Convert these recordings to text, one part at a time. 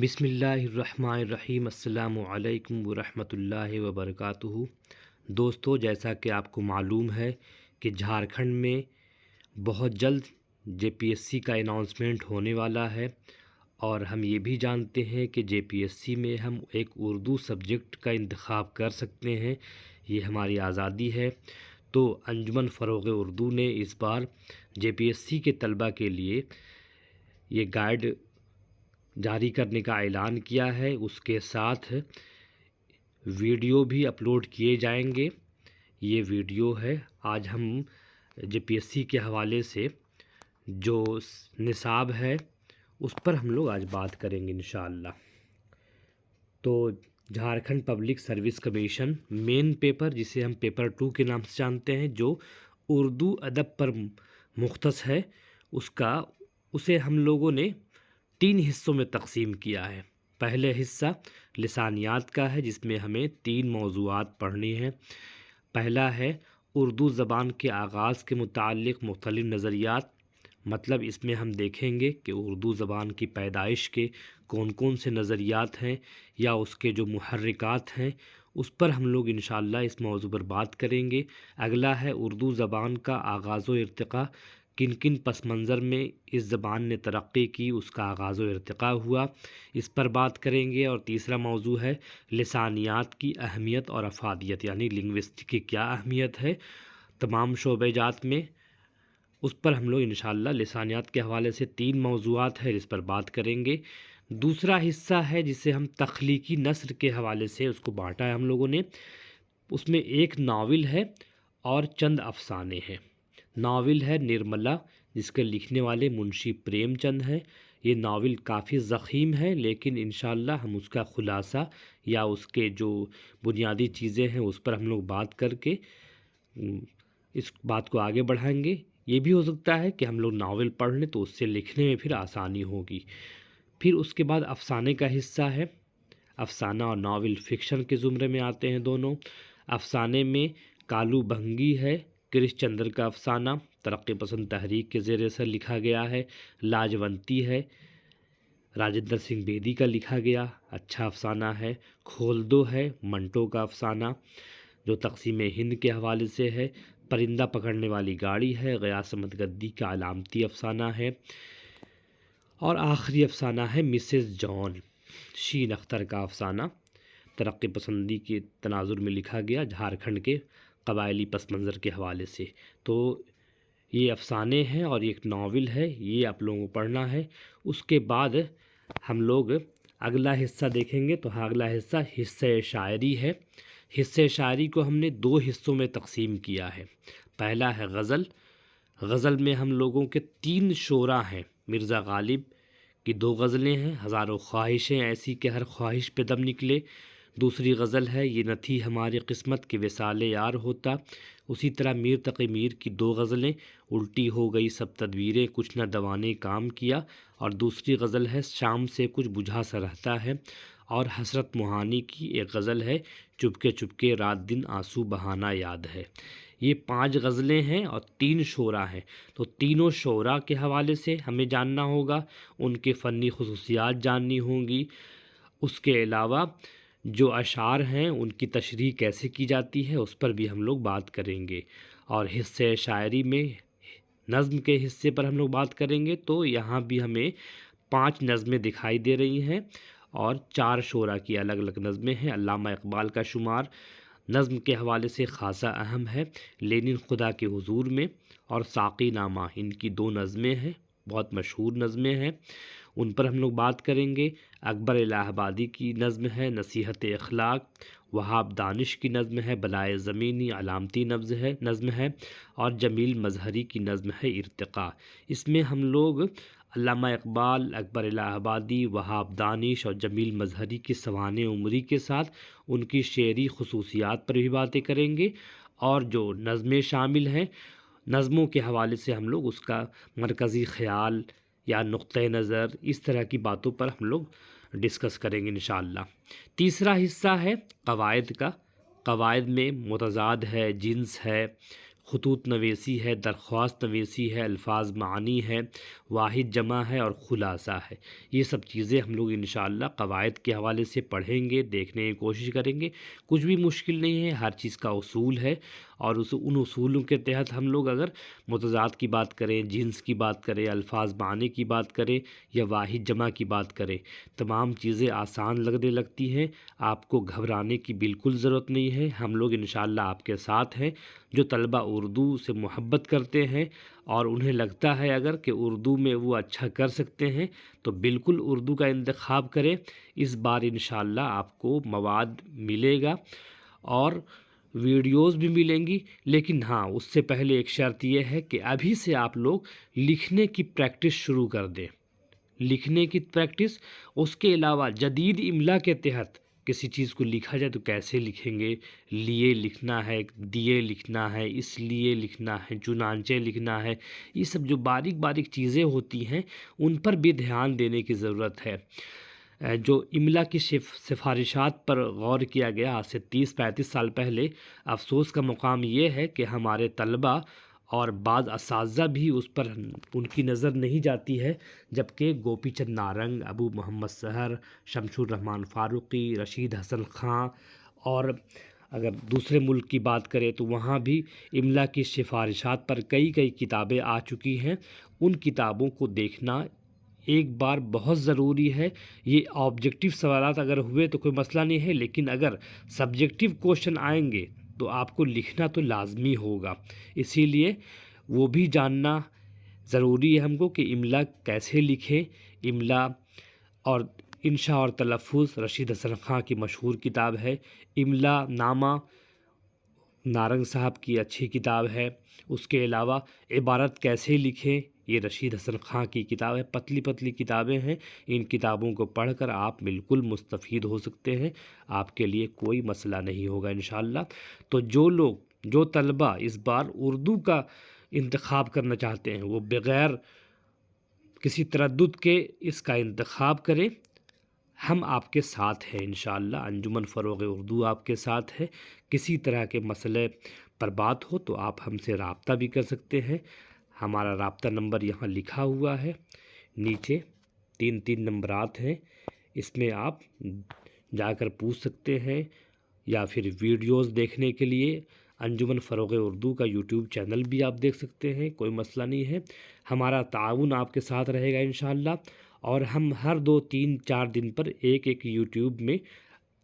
بسم اللہ الرحمن الرحیم۔ السلام علیکم ورحمۃ اللہ وبرکاتہ۔ دوستو، جیسا کہ آپ کو معلوم ہے کہ جھارکھنڈ میں بہت جلد JPSC کا اناؤنسمنٹ ہونے والا ہے، اور ہم یہ بھی جانتے ہیں کہ JPSC میں ہم ایک اردو سبجیکٹ کا انتخاب کر سکتے ہیں، یہ ہماری آزادی ہے۔ تو انجمن فروغ اردو نے اس بار JPSC کے طلبہ کے لیے یہ گائیڈ جاری کرنے کا اعلان کیا ہے، اس کے ساتھ ویڈیو بھی اپلوڈ کیے جائیں گے۔ یہ ویڈیو ہے، آج ہم JPSC کے حوالے سے جو نصاب ہے اس پر ہم لوگ آج بات کریں گے انشاءاللہ۔ تو جھارکھنڈ پبلک سروس کمیشن مین پیپر، جسے ہم پیپر 2 کے نام سے جانتے ہیں، جو اردو ادب پر مختص ہے، اسے ہم لوگوں نے 3 حصوں میں تقسیم کیا ہے۔ پہلے حصہ لسانیات کا ہے، جس میں ہمیں 3 موضوعات پڑھنے ہیں۔ پہلا ہے اردو زبان کے آغاز کے متعلق مختلف نظریات، مطلب اس میں ہم دیکھیں گے کہ اردو زبان کی پیدائش کے کون کون سے نظریات ہیں یا اس کے جو محرکات ہیں، اس پر ہم لوگ انشاءاللہ اس موضوع پر بات کریں گے۔ اگلا ہے اردو زبان کا آغاز و ارتقاء، کن کن پس منظر میں اس زبان نے ترقی کی، اس کا آغاز و ارتقاء ہوا، اس پر بات کریں گے۔ اور تیسرا موضوع ہے لسانیات کی اہمیت اور افادیت، یعنی لنگوسٹک کی کیا اہمیت ہے تمام شعبہ جات میں، اس پر ہم لوگ انشاءاللہ لسانیات کے حوالے سے 3 موضوعات ہیں، اس پر بات کریں گے۔ دوسرا حصہ ہے جسے ہم تخلیقی نثر کے حوالے سے اس کو بانٹا ہے ہم لوگوں نے، اس میں ایک ناول ہے اور چند افسانے ہیں۔ ناول ہے نرملا، جس کے لکھنے والے منشی پریم چند ہیں۔ یہ ناول کافی ضخیم ہے، لیکن انشاءاللہ ہم اس کا خلاصہ یا اس کے جو بنیادی چیزیں ہیں اس پر ہم لوگ بات کر کے اس بات کو آگے بڑھائیں گے۔ یہ بھی ہو سکتا ہے کہ ہم لوگ ناول پڑھ لیں تو اس سے لکھنے میں پھر آسانی ہوگی۔ پھر اس کے بعد افسانے کا حصہ ہے۔ افسانہ اور ناول فکشن کے زمرے میں آتے ہیں دونوں۔ افسانے میں کالو بھنگی ہے، کرش چندر کا افسانہ ترقی پسند تحریک کے زیر اثر لکھا گیا ہے۔ لاجونتی ہے، راجندر سنگھ بیدی کا لکھا گیا اچھا افسانہ ہے۔ کھولدو ہے، منٹو کا افسانہ جو تقسیم ہند کے حوالے سے ہے۔ پرندہ پکڑنے والی گاڑی ہے، غیاث احمد گدی کا علامتی افسانہ ہے۔ اور آخری افسانہ ہے مسز جان، شین اختر کا افسانہ ترقی پسندی کے تناظر میں لکھا گیا، جھارکھنڈ کے قبائلی پس منظر کے حوالے سے۔ تو یہ افسانے ہیں اور ایک ناول ہے، یہ آپ لوگوں کو پڑھنا ہے۔ اس کے بعد ہم لوگ اگلا حصہ دیکھیں گے، تو اگلا حصہ شاعری ہے۔ حصہ شاعری کو ہم نے 2 حصوں میں تقسیم کیا ہے۔ پہلا ہے غزل۔ غزل میں ہم لوگوں کے 3 شعراء ہیں۔ مرزا غالب کی 2 غزلیں ہیں، ہزاروں خواہشیں ایسی کہ ہر خواہش پہ دم نکلے۔ دوسری غزل ہے یہ نہ تھی ہماری قسمت کہ وصال یار ہوتا۔ اسی طرح میر تقی میر کی 2 غزلیں، الٹی ہو گئی سب تدبیریں کچھ نہ دوانے کام کیا۔ اور دوسری غزل ہے شام سے کچھ بجھا سا رہتا ہے۔ اور حسرت موہانی کی ایک غزل ہے چپکے چپکے رات دن آنسو بہانا یاد ہے۔ یہ 5 غزلیں ہیں اور 3 شعراء ہیں۔ تو تینوں شعراء کے حوالے سے ہمیں جاننا ہوگا، ان کے فنی خصوصیات جاننی ہوں گی۔ اس کے علاوہ جو اشعار ہیں ان کی تشریح کیسے کی جاتی ہے اس پر بھی ہم لوگ بات کریں گے۔ اور حصہ شاعری میں نظم کے حصے پر ہم لوگ بات کریں گے، تو یہاں بھی ہمیں 5 نظمیں دکھائی دے رہی ہیں اور 4 شعراء کی الگ الگ نظمیں ہیں۔ علامہ اقبال کا شمار نظم کے حوالے سے خاصا اہم ہے۔ لینن خدا کے حضور میں اور ساقی نامہ، ان کی 2 نظمیں ہیں، بہت مشہور نظمیں ہیں، ان پر ہم لوگ بات کریں گے۔ اکبر الہ آبادی کی نظم ہے نصیحت اخلاق، وہاب دانش کی نظم ہے بلائے زمینی علامتی نظم ہے، اور جمیل مظہری کی نظم ہے ارتقاء۔ اس میں ہم لوگ علامہ اقبال، اکبر الہ آبادی، وہاب دانش اور جمیل مظہری کی سوانح عمری کے ساتھ ان کی شعری خصوصیات پر بھی باتیں کریں گے، اور جو نظمیں شامل ہیں نظموں کے حوالے سے ہم لوگ اس کا مرکزی خیال یا نقطہ نظر، اس طرح کی باتوں پر ہم لوگ ڈسکس کریں گے انشاءاللہ۔ تیسرا حصہ ہے قواعد کا۔ قواعد میں متضاد ہے، جنس ہے، خطوط نویسی ہے، درخواست نویسی ہے، الفاظ معانی ہے، واحد جمع ہے اور خلاصہ ہے۔ یہ سب چیزیں ہم لوگ انشاءاللہ قواعد کے حوالے سے پڑھیں گے، دیکھنے کی کوشش کریں گے۔ کچھ بھی مشکل نہیں ہے، ہر چیز کا اصول ہے، اور ان اصولوں کے تحت ہم لوگ اگر متضاد کی بات کریں، جنس کی بات کریں، الفاظ معنی کی بات کریں یا واحد جمع کی بات کریں، تمام چیزیں آسان لگنے لگتی ہیں۔ آپ کو گھبرانے کی بالکل ضرورت نہیں ہے، ہم لوگ انشاءاللہ آپ کے ساتھ ہیں۔ جو طلبہ اردو سے محبت کرتے ہیں اور انہیں لگتا ہے اگر کہ اردو میں وہ اچھا کر سکتے ہیں تو بالکل اردو کا انتخاب کریں۔ اس بار انشاءاللہ آپ کو مواد ملے گا اور ویڈیوز بھی ملیں گی، لیکن ہاں اس سے پہلے ایک شرط یہ ہے کہ ابھی سے آپ لوگ لکھنے کی پریکٹس شروع کر دیں، لکھنے کی پریکٹس۔ اس کے علاوہ جدید املا کے تحت کسی چیز کو لکھا جائے تو کیسے لکھیں گے، لیے لکھنا ہے، دیے لکھنا ہے، اس لیے لکھنا ہے، چنانچہ لکھنا ہے، یہ سب جو باریک باریک چیزیں ہوتی ہیں ان پر بھی دھیان دینے کی ضرورت ہے۔ جو املا کی سفارشات پر غور کیا گیا آج سے 30-35 سال پہلے، افسوس کا مقام یہ ہے کہ ہمارے طلبہ اور بعض اساتذہ بھی اس پر ان کی نظر نہیں جاتی ہے، جبکہ گوپی چند نارنگ، ابو محمد سحر، شمس الرحمن فاروقی، رشید حسن خان، اور اگر دوسرے ملک کی بات کریں تو وہاں بھی املا کی سفارشات پر کئی کتابیں آ چکی ہیں۔ ان کتابوں کو دیکھنا ایک بار بہت ضروری ہے۔ یہ آبجیکٹیو سوالات اگر ہوئے تو کوئی مسئلہ نہیں ہے، لیکن اگر سبجیکٹیو کوشچن آئیں گے تو آپ کو لکھنا تو لازمی ہوگا۔ اسی لیے وہ بھی جاننا ضروری ہے ہم کو کہ املا کیسے لکھیں۔ املا اور انشاء اور تلفظ رشید حسن خان کی مشہور کتاب ہے، املا نامہ نارنگ صاحب کی اچھی کتاب ہے۔ اس کے علاوہ عبارت کیسے لکھیں، یہ رشید حسن خان کی کتاب ہے، پتلی پتلی کتابیں ہیں۔ ان کتابوں کو پڑھ کر آپ بالکل مستفید ہو سکتے ہیں، آپ کے لیے کوئی مسئلہ نہیں ہوگا انشاءاللہ۔ تو جو طلبہ اس بار اردو کا انتخاب کرنا چاہتے ہیں وہ بغیر کسی تردد کے اس کا انتخاب کریں۔ ہم آپ کے ساتھ ہیں انشاءاللہ، انجمن فروغ اردو آپ کے ساتھ ہے۔ کسی طرح کے مسئلے پر بات ہو تو آپ ہم سے رابطہ بھی کر سکتے ہیں۔ ہمارا رابطہ نمبر یہاں لکھا ہوا ہے، نیچے 3 نمبرات ہیں، اس میں آپ جا کر پوچھ سکتے ہیں، یا پھر ویڈیوز دیکھنے کے لیے انجمن فروغ اردو کا یوٹیوب چینل بھی آپ دیکھ سکتے ہیں، کوئی مسئلہ نہیں ہے۔ ہمارا تعاون آپ کے ساتھ رہے گا انشاءاللہ، اور ہم ہر 2-3-4 دن پر ایک یوٹیوب میں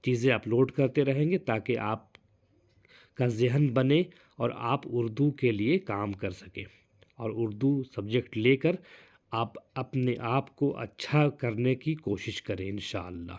چیزیں اپلوڈ کرتے رہیں گے تاکہ آپ کا ذہن بنے اور آپ اردو کے لیے کام کر سکیں، اور اردو سبجیکٹ لے کر آپ اپنے آپ کو اچھا کرنے کی کوشش کریں انشاءاللہ۔